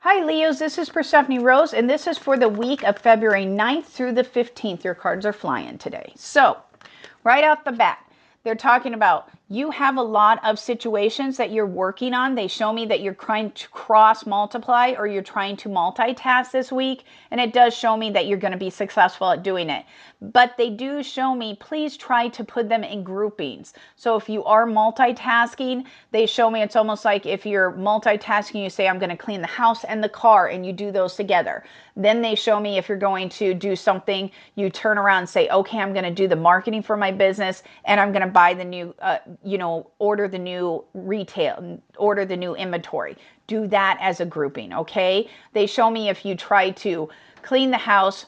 Hi Leos, this is Persephone Rose, and this is for the week of February 9th through the 15th. Your cards are flying today. So, right off the bat, they're talking about you have a lot of situations that you're working on. They show me that you're trying to cross multiply or you're trying to multitask this week. And it does show me that you're going to be successful at doing it. But they do show me, please try to put them in groupings. So if you are multitasking, they show me it's almost like if you're multitasking, you say, I'm going to clean the house and the car, and you do those together. Then they show me if you're going to do something, you turn around and say, okay, I'm going to do the marketing for my business and I'm going to buy the new, order the new retail, order the new inventory. Do that as a grouping, okay? They show me if you try to clean the house,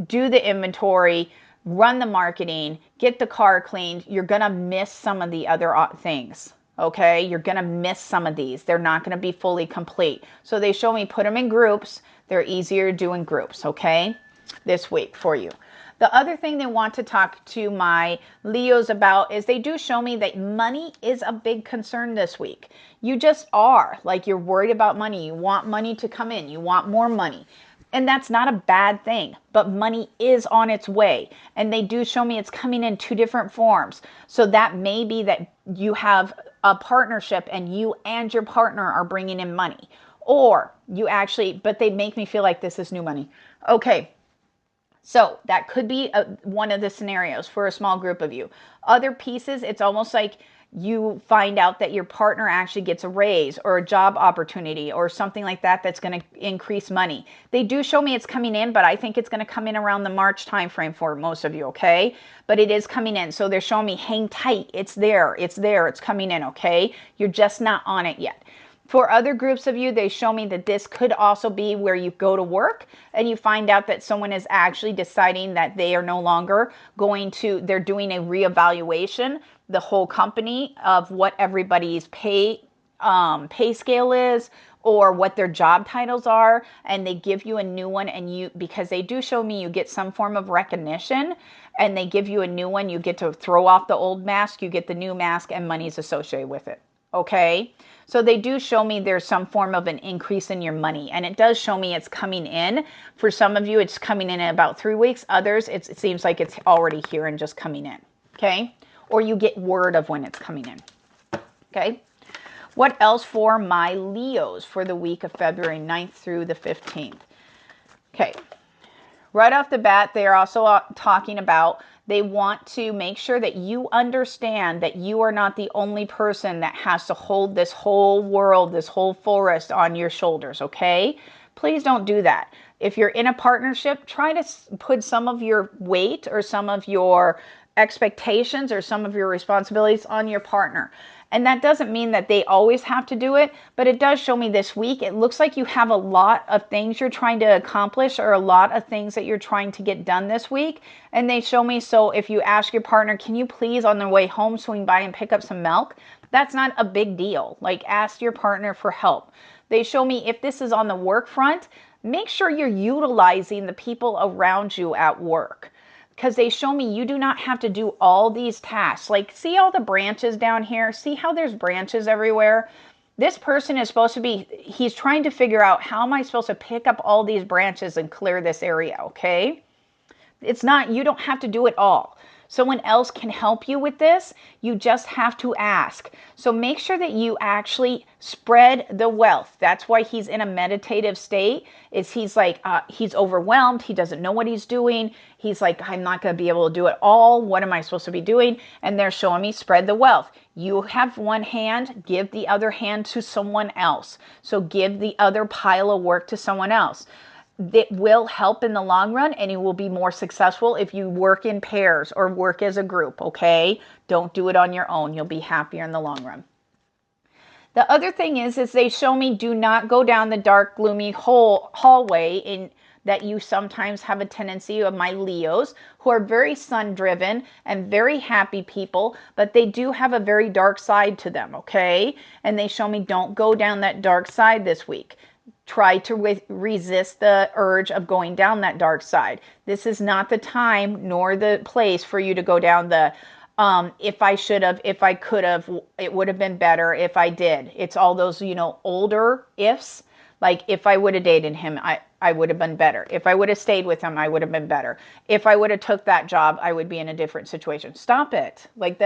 do the inventory, run the marketing, get the car cleaned, you're going to miss some of the other things. Okay, you're going to miss some of these. They're not going to be fully complete. So they show me put them in groups. They're easier to do in groups, okay, this week for you. The other thing they want to talk to my Leos about is they do show me that money is a big concern this week. You just are. Like, you're worried about money. You want money to come in. You want more money. And that's not a bad thing, but money is on its way. And they do show me it's coming in two different forms. So that may be that you have a partnership and you and your partner are bringing in money. Or you actually, but they make me feel like this is new money. Okay. So that could be one of the scenarios for a small group of you. Other pieces, it's almost like you find out that your partner actually gets a raise or a job opportunity or something like that that's going to increase money. They do show me it's coming in, but I think it's going to come in around the March timeframe for most of you, okay? But it is coming in. So they're showing me hang tight. It's there. It's there. It's coming in, okay? You're just not on it yet. For other groups of you, they show me that this could also be where you go to work and you find out that someone is actually deciding that they are no longer going to, they're doing a reevaluation, the whole company, of what everybody's pay scale is or what their job titles are, and they give you a new one, and you, because they do show me you get some form of recognition and they give you a new one, you get to throw off the old mask, you get the new mask, and money's associated with it. Okay, so they do show me there's some form of an increase in your money, and it does show me it's coming in. For some of you, it's coming in about 3 weeks. Others, it seems like it's already here and just coming in. Okay, or you get word of when it's coming in. Okay, what else for my Leos for the week of February 9th through the 15th? Okay, right off the bat, they are also talking about they want to make sure that you understand that you are not the only person that has to hold this whole world, this whole forest on your shoulders, okay? Please don't do that. If you're in a partnership, try to put some of your weight or some of your expectations or some of your responsibilities on your partner. And that doesn't mean that they always have to do it, but it does show me this week, it looks like you have a lot of things you're trying to accomplish or a lot of things that you're trying to get done this week. And they show me, so if you ask your partner, can you please on the way home swing by and pick up some milk? That's not a big deal. Like, ask your partner for help. They show me if this is on the work front, make sure you're utilizing the people around you at work. Because they show me you do not have to do all these tasks. Like, see all the branches down here? See how there's branches everywhere? This person is supposed to be, he's trying to figure out, how am I supposed to pick up all these branches and clear this area, okay? It's not, you don't have to do it all. Someone else can help you with this. You just have to ask. So make sure that you actually spread the wealth. That's why he's in a meditative state. Is he's like, he's overwhelmed. He doesn't know what he's doing. He's like, I'm not going to be able to do it all. What am I supposed to be doing? And they're showing me spread the wealth. You have one hand, give the other hand to someone else. So give the other pile of work to someone else. That will help in the long run, and you will be more successful if you work in pairs or work as a group, okay? Don't do it on your own. You'll be happier in the long run. The other thing is they show me do not go down the dark, gloomy hallway in that you sometimes have a tendency of my Leos, who are very sun-driven and very happy people, but they do have a very dark side to them, okay? And they show me don't go down that dark side this week. Try to resist the urge of going down that dark side. This is not the time nor the place for you to go down the if I should have, if I could have, it would have been better if I did. It's all those, older ifs. Like, if I would have dated him, I would have been better. If I would have stayed with him, I would have been better. If I would have took that job, I would be in a different situation. Stop it. Like,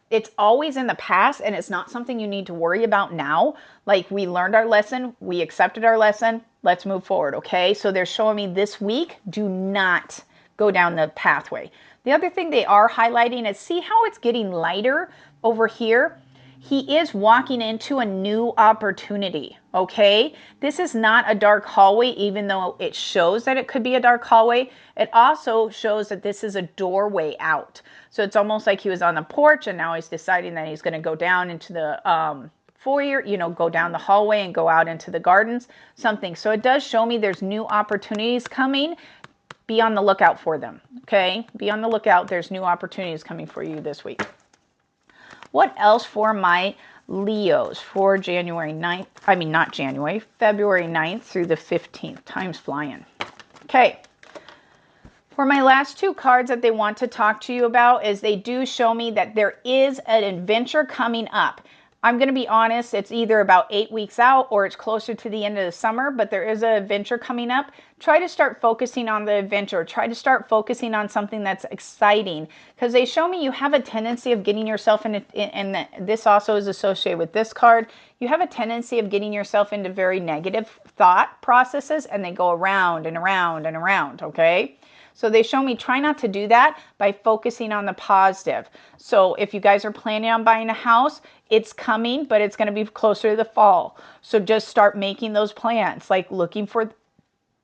it's always in the past, and it's not something you need to worry about now. Like, we learned our lesson. We accepted our lesson. Let's move forward, okay? So they're showing me this week, do not go down the pathway. The other thing they are highlighting is, see how it's getting lighter over here? He is walking into a new opportunity, okay? This is not a dark hallway, even though it shows that it could be a dark hallway. It also shows that this is a doorway out. So it's almost like he was on the porch and now he's deciding that he's going to go down into the foyer, you know, go down the hallway and go out into the gardens, something. So it does show me there's new opportunities coming. Be on the lookout for them, okay? Be on the lookout. There's new opportunities coming for you this week. What else for my Leos for January 9th? I mean, not January, February 9th through the 15th. Time's flying. Okay. For my last two cards that they want to talk to you about is they do show me that there is an adventure coming up. I'm going to be honest, it's either about 8 weeks out or it's closer to the end of the summer, but there is an adventure coming up. Try to start focusing on the adventure. Try to start focusing on something that's exciting, because they show me you have a tendency of getting yourself in, and this also is associated with this card, you have a tendency of getting yourself into very negative thought processes, and they go around and around and around, okay? So they show me try not to do that by focusing on the positive. So if you guys are planning on buying a house, it's coming, but it's going to be closer to the fall. So just start making those plans, like looking for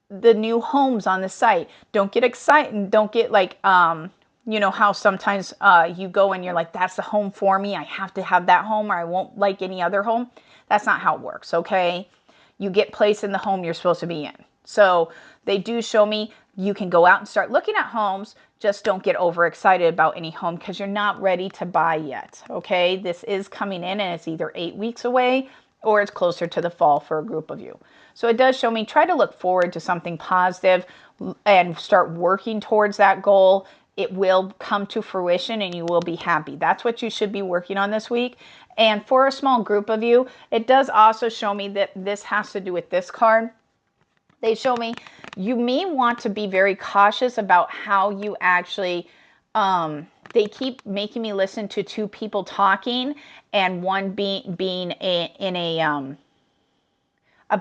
the new homes on the site. Don't get excited. Don't get like, you know how sometimes you go and you're like, that's the home for me. I have to have that home or I won't like any other home. That's not how it works, okay? You get placed in the home you're supposed to be in. So they do show me you can go out and start looking at homes. Just don't get overexcited about any home because you're not ready to buy yet, okay? This is coming in and it's either 8 weeks away or it's closer to the fall for a group of you. So it does show me try to look forward to something positive and start working towards that goal. It will come to fruition and you will be happy. That's what you should be working on this week. And for a small group of you, it does also show me that this has to do with this card. They show me you may want to be very cautious about how you actually, they keep making me listen to two people talking and one being in a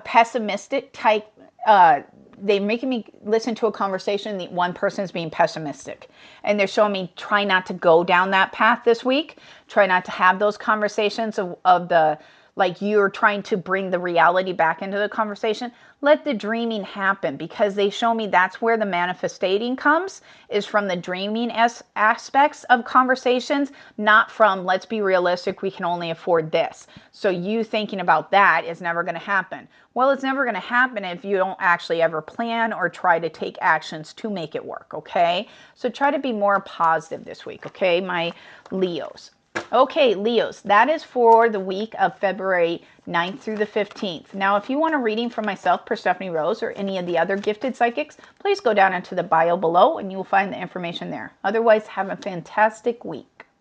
pessimistic type, they're making me listen to a conversation, the one person's being pessimistic. And they're showing me try not to go down that path this week. Try not to have those conversations of the, like you're trying to bring the reality back into the conversation. Let the dreaming happen, because they show me that's where the manifesting comes, is from the dreaming aspects of conversations, not from let's be realistic, we can only afford this. So you thinking about that is never going to happen. Well, it's never going to happen if you don't actually ever plan or try to take actions to make it work, okay? So try to be more positive this week, okay, my Leos. Okay, Leos, that is for the week of February 9th through the 15th. Now, if you want a reading from myself, Perstephane Rose, or any of the other gifted psychics, please go down into the bio below and you will find the information there. Otherwise, have a fantastic week.